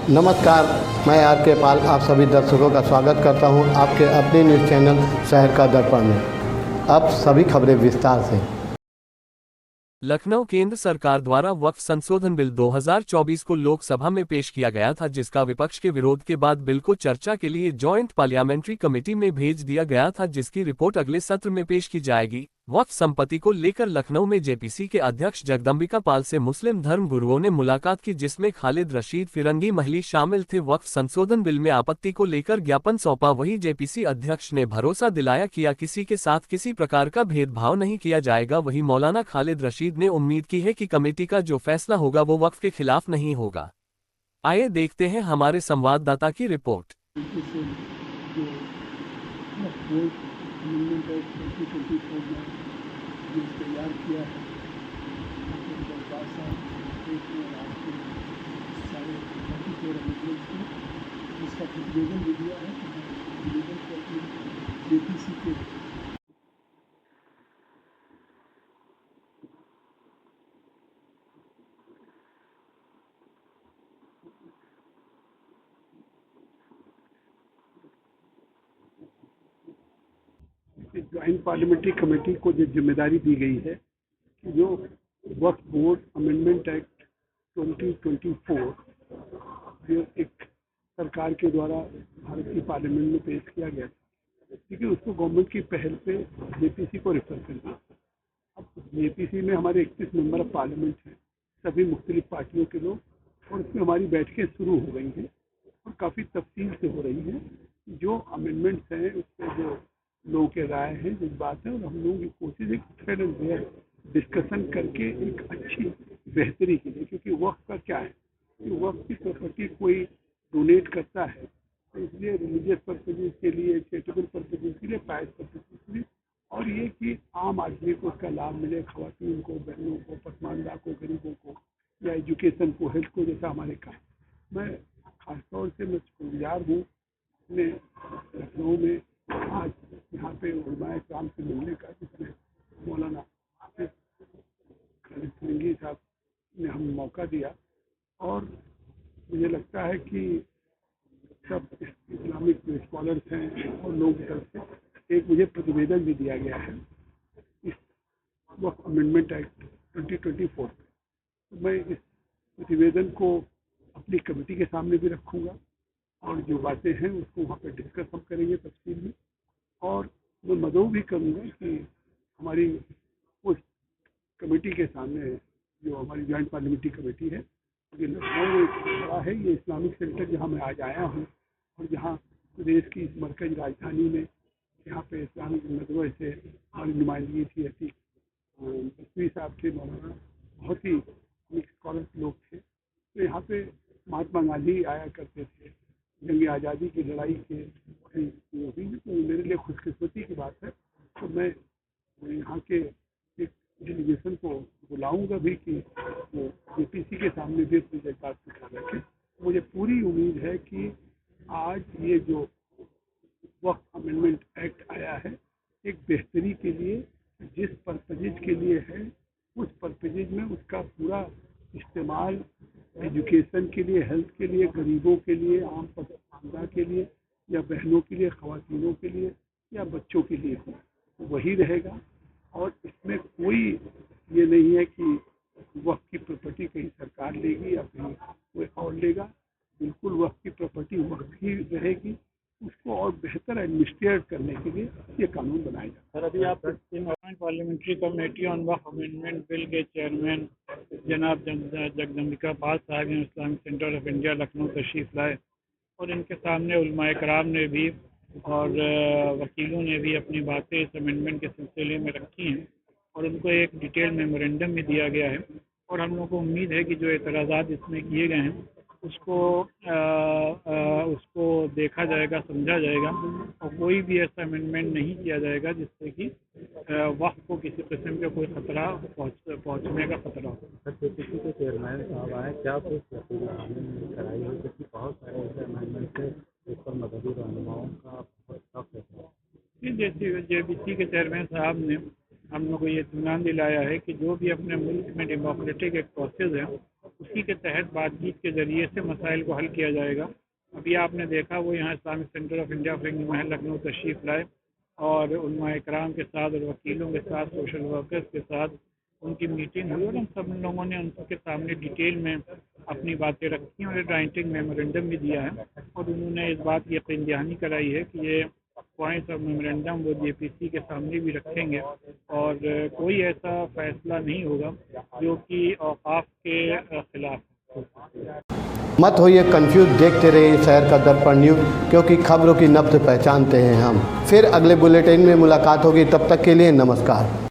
नमस्कार, मैं आर के पाल आप सभी दर्शकों का स्वागत करता हूं आपके अपने न्यूज़ चैनल शहर का दर्पण में। अब सभी खबरें विस्तार से। लखनऊ केंद्र सरकार द्वारा वक्फ संशोधन बिल 2024 को लोकसभा में पेश किया गया था, जिसका विपक्ष के विरोध के बाद बिल को चर्चा के लिए जॉइंट पार्लियामेंट्री कमेटी में भेज दिया गया था, जिसकी रिपोर्ट अगले सत्र में पेश की जाएगी। वक्फ संपत्ति को लेकर लखनऊ में जेपीसी के अध्यक्ष जगदम्बिका पाल से मुस्लिम धर्म गुरुओं ने मुलाकात की, जिसमें खालिद रशीद फिरंगी महली शामिल थे। वक्फ संशोधन बिल में आपत्ति को लेकर ज्ञापन सौंपा। वहीं जेपीसी अध्यक्ष ने भरोसा दिलाया कि किसी के साथ किसी प्रकार का भेदभाव नहीं किया जाएगा। वहीं मौलाना खालिद रशीद ने उम्मीद की है कि कमेटी का जो फैसला होगा वो वक्फ के खिलाफ नहीं होगा। आइए देखते हैं हमारे संवाददाता की रिपोर्ट। तैयार किया है सारे जिसका प्रतिवेदन भी दिया है प्रतिवेदन को अपनी जेपीसी के ज्वाइंट पार्लियामेंट्री कमेटी को जो जिम्मेदारी दी गई है कि जो वक्फ बोर्ड अमेंडमेंट एक्ट 2024 जो एक सरकार के द्वारा भारत की पार्लियामेंट में पेश किया गया था, लेकिन उसको गवर्नमेंट की पहल पे जेपीसी को रेफर कर दिया। अब जेपीसी में हमारे 31 मेंबर ऑफ पार्लियामेंट हैं, सभी मुख्तलिफ पार्टियों के लोग, और उसमें हमारी बैठकें शुरू हो गई हैं और काफ़ी तफसील से हो रही हैं। जो अमेंडमेंट्स हैं उसमें जो लोगों के राय है, जज्बात है, और हम लोगों की कोशिश है कि फेयर एंड फेयर डिस्कशन करके एक अच्छी बेहतरी के लिए, क्योंकि वक्त का क्या है कि वक्त की प्रॉपर्टी कोई डोनेट करता है तो इसलिए रिलीजियस पर्पजेज के लिए, चैरिटेबल पर्पजेज के लिए, पायस पर्पजेज के लिए, और ये कि आम आदमी को उसका लाभ मिले, खवातीन को, बहनों को, पसमानदा को, गरीबों को, या एजुकेशन को, हेल्थ को, जैसा हमारे कहा। मैं खासतौर से मैं शुक्रगुजार हूँ अपने लखनऊ में आज यहाँ पे उलमाए इस्लाम से मिलने का, जिसमें मौलाना खालिद फिरंगी साहब ने हमें मौका दिया, और मुझे लगता है कि सब इस्लामिक स्कॉलर्स हैं और लोगों की तरफ से एक मुझे प्रतिवेदन भी दिया गया है इस वक्फ अमेंडमेंट एक्ट 2024 पे। तो मैं इस प्रतिवेदन को अपनी कमेटी के सामने भी रखूँगा और जो बातें हैं उसको वहाँ पर डिस्कस हम करेंगे तफसील में, और मैं मदऊ भी करूँगा कि हमारी उस कमेटी के सामने जो हमारी जॉइंट पार्लियामेंट्री कमेटी है, ये लखनऊ में बड़ा है, ये इस्लामिक सेंटर जहाँ मैं आज आया हूँ और जहाँ प्रदेश की इस मरकज़ राजधानी में यहाँ पे इस्लामिक मदरसे से हमारी नुमाइंदगी थी, ऐसी बसवी साहब थे, मौलाना बहुत ही स्कॉलर लोग थे। तो यहाँ पे महात्मा गांधी आया करते थे, जंग आज़ादी की लड़ाई के वो भी, तो मेरे लिए खुशकिस्मती की बात है। तो मैं यहाँ के एक डेलीगेशन को बुलाऊंगा भी कि वो जेपीसी के सामने भी अपनी जज्बात दिखा रखें। मुझे पूरी उम्मीद है कि आज ये जो वक्फ अमेंडमेंट एक्ट आया है एक बेहतरी के लिए, जिस पर्पजेज के लिए है उस पर्पजेज में उसका पूरा इस्तेमाल एजुकेशन के लिए, हेल्थ के लिए, गरीबों के लिए, आम पसमानदा के लिए, या बहनों के लिए, खवातीनों के लिए, या बच्चों के लिए हो, वही रहेगा। और इसमें कोई ये नहीं है कि वक्त की प्रॉपर्टी कहीं सरकार लेगी या कहीं कोई और लेगा। बिल्कुल वक्त की प्रॉपर्टी वक्त ही रहेगी, उसको और बेहतर एडमिनिस्ट्रेट करने के लिए ये कानून बनाया जाए। सर, अभी आप parliamentary committee on Waqf amendment bill के चेयरमैन जनाब जगदम्बिका पाल साहब Islamic centre of India Lucknow तशरीफ़ लाए, और इनके सामने उलमाए कराम ने भी और वकीलों ने भी अपनी बातें इस अमेंडमेंट के सिलसिले में रखी हैं, और उनको एक डिटेल मेमोरेंडम भी दिया गया है। और हम लोगों को उम्मीद है कि जो एतराज़ात इसमें किए गए हैं उसको देखा जाएगा, समझा जाएगा, और कोई भी ऐसा अमेंडमेंट नहीं किया जाएगा जिससे कि वक्त को किसी किस्म का कोई खतरा पहुंचने का खतरा हो। जेपीसी के चेयरमैन साहब आए, क्या कुछ कराई है, क्योंकि बहुत सारे ऐसे अमेंडमेंट थे जिस पर मजहबी रहनुमाओं का बहुत सख्त है। जैसे जेपीसी के चेयरमैन साहब ने हम लोग को ये इत्मीनान दिलाया है कि जो भी अपने मुल्क में डेमोक्रेटिक एक प्रोसेस है उसी के तहत बातचीत के ज़रिए से मसाइल को हल किया जाएगा। अभी आपने देखा वो यहाँ इस्लामिक सेंटर ऑफ इंडिया फिरंगी महल लखनऊ तशरीफ़ लाए और उलमा इकराम के साथ और वकीलों के साथ, सोशल वर्कर्स के साथ उनकी मीटिंग हुई और हम सब लोगों ने उनके सामने डिटेल में अपनी बातें रखी और राइटिंग मेमोरेंडम भी दिया है और उन्होंने इस बात की यकीन दहानी कराई है कि ये पॉइंट्स ऑफ मेमोरेंडम वो JPC के सामने भी रखेंगे और कोई ऐसा फैसला नहीं होगा जो कि औकाफ के खिलाफ है। मत होइए कंफ्यूज, देखते रहिए शहर का दर्पण न्यूज़, क्योंकि खबरों की नब्ज पहचानते हैं हम। फिर अगले बुलेटिन में मुलाकात होगी, तब तक के लिए नमस्कार।